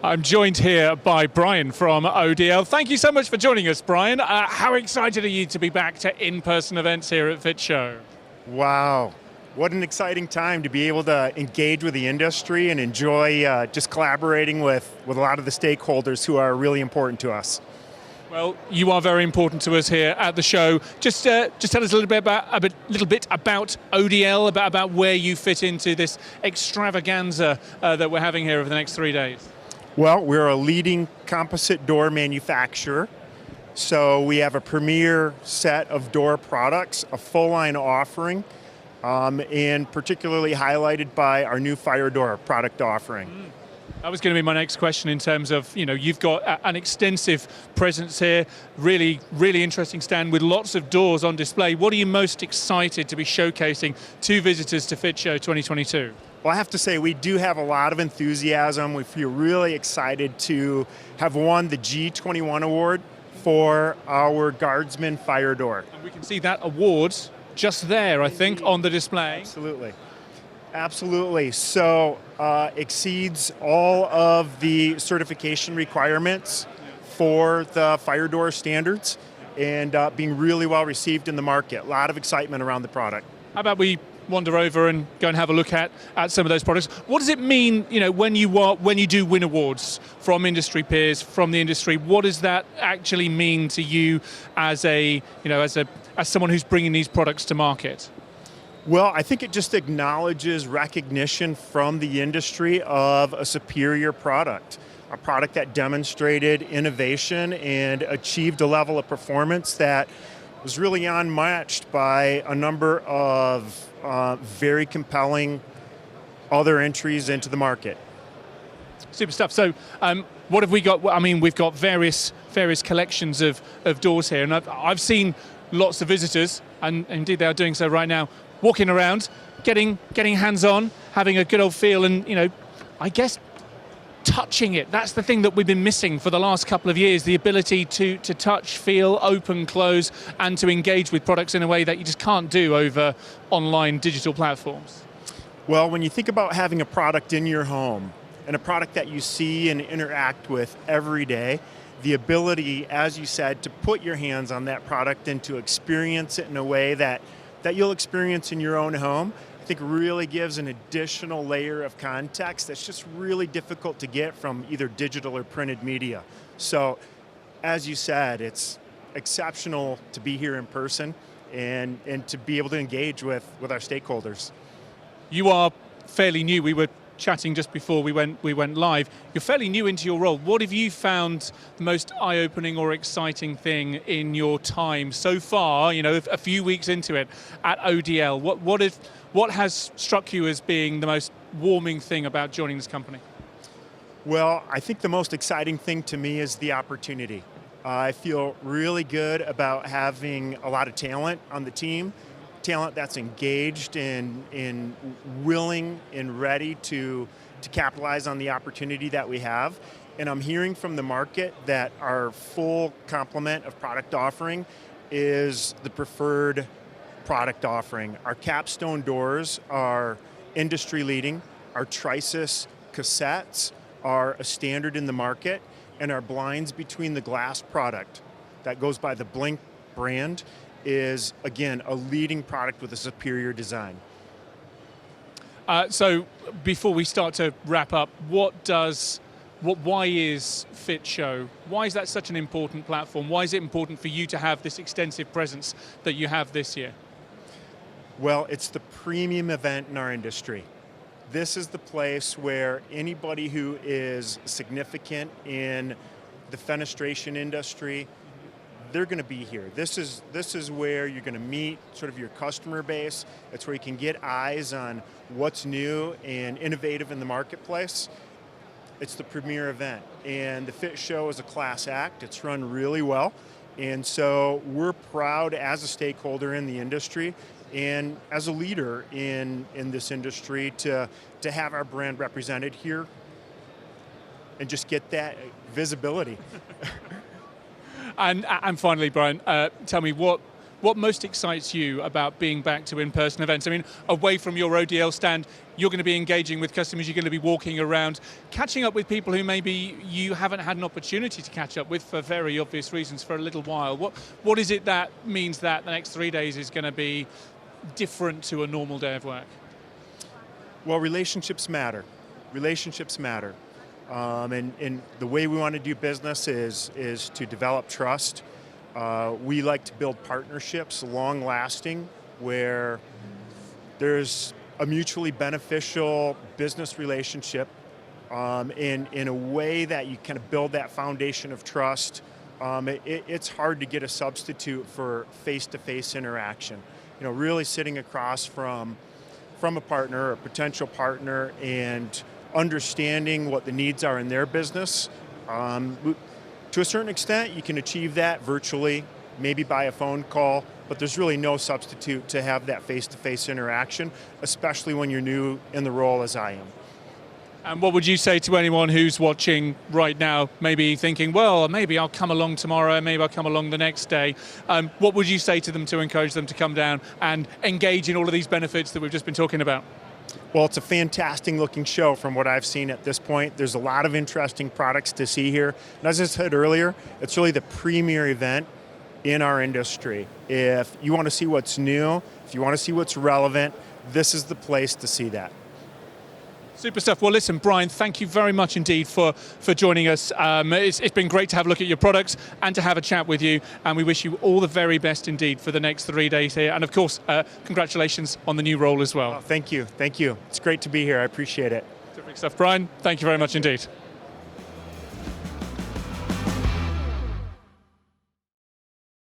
I'm joined here by Brian from ODL. Thank you so much for joining us, Brian. How excited are you to be back to in-person events here at Fit Show? Wow, what an exciting time to be able to engage with the industry and enjoy just collaborating with a lot of the stakeholders who are really important to us. Well, you are very important to us here at the show. Just tell us a little bit about ODL, about where you fit into this extravaganza that we're having here over the next 3 days. Well, we're a leading composite door manufacturer. So we have a premier set of door products, a full line offering, and particularly highlighted by our new fire door product offering. That was going to be my next question in terms of, you've got an extensive presence here, really interesting stand with lots of doors on display. What are you most excited to be showcasing to visitors to Fit Show 2022? Well, I have to say we do have a lot of enthusiasm. We feel really excited to have won the G21 award for our Guardsman fire door. And we can see that award just there, I think, on the display. Absolutely. So exceeds all of the certification requirements for the fire door standards and being really well received in the market. A lot of excitement around the product. How about we wander over and go and have a look at some of those products? What does it mean, when you do win awards from industry peers, from the industry? What does that actually mean to you as someone who's bringing these products to market? Well, I think it just acknowledges recognition from the industry of a superior product, a product that demonstrated innovation and achieved a level of performance that was really unmatched by a number of very compelling other entries into the market. Super stuff. So what have we got? I mean, we've got various collections of doors here, and I've seen lots of visitors, and indeed they are doing so right now, walking around, getting hands-on, having a good old feel, and I guess touching it. That's the thing that we've been missing for the last couple of years, the ability to touch, feel, open, close, and to engage with products in a way that you just can't do over online digital platforms. Well, when you think about having a product in your home and a product that you see and interact with every day, the ability, as you said, to put your hands on that product and to experience it in a way that you'll experience in your own home, I think really gives an additional layer of context that's just really difficult to get from either digital or printed media. So, as you said, it's exceptional to be here in person and to be able to engage with our stakeholders. You are fairly new. We were chatting just before we went live. You're fairly new into your role. What have you found the most eye-opening or exciting thing in your time so far, a few weeks into it at ODL? What has struck you as being the most warming thing about joining this company? Well, I think the most exciting thing to me is the opportunity. I feel really good about having a lot of talent on the team, talent that's engaged and willing and ready to capitalize on the opportunity that we have. And I'm hearing from the market that our full complement of product offering is the preferred product offering. Our capstone doors are industry leading. Our Trisus cassettes are a standard in the market, and our blinds between the glass product that goes by the Blink brand is, again, a leading product with a superior design. So before we start to wrap up, why is Fit Show? Why is that such an important platform? Why is it important for you to have this extensive presence that you have this year? Well, it's the premium event in our industry. This is the place where anybody who is significant in the fenestration industry, they're going to be here. This is where you're going to meet sort of your customer base. It's where you can get eyes on what's new and innovative in the marketplace. It's the premier event, and the Fit Show is a class act. It's run really well, and so we're proud as a stakeholder in the industry and as a leader in this industry to have our brand represented here and just get that visibility. And finally, Brian, tell me, what what most excites you about being back to in-person events? I mean, away from your ODL stand, you're going to be engaging with customers, you're going to be walking around, catching up with people who maybe you haven't had an opportunity to catch up with for very obvious reasons for a little while. What is it that means that the next 3 days is going to be different to a normal day of work? Well, relationships matter. Relationships matter. And the way we want to do business is to develop trust. We like to build partnerships, long-lasting, where there's a mutually beneficial business relationship in a way that you kind of build that foundation of trust. It's hard to get a substitute for face-to-face interaction. Really sitting across from a partner, a potential partner, and understanding what the needs are in their business. To a certain extent, you can achieve that virtually, maybe by a phone call, but there's really no substitute to have that face-to-face interaction, especially when you're new in the role as I am. And what would you say to anyone who's watching right now, maybe thinking, well, maybe I'll come along tomorrow, maybe I'll come along the next day? What would you say to them to encourage them to come down and engage in all of these benefits that we've just been talking about? Well, it's a fantastic looking show from what I've seen at this point. There's a lot of interesting products to see here. And as I said earlier, it's really the premier event in our industry. If you want to see what's new, if you want to see what's relevant, this is the place to see that. Super stuff. Well, listen, Brian, thank you very much indeed for joining us. It's been great to have a look at your products and to have a chat with you. And we wish you all the very best indeed for the next 3 days here. And of course, congratulations on the new role as well. Oh, thank you. Thank you. It's great to be here. I appreciate it. Terrific stuff. Brian, thank you very much indeed.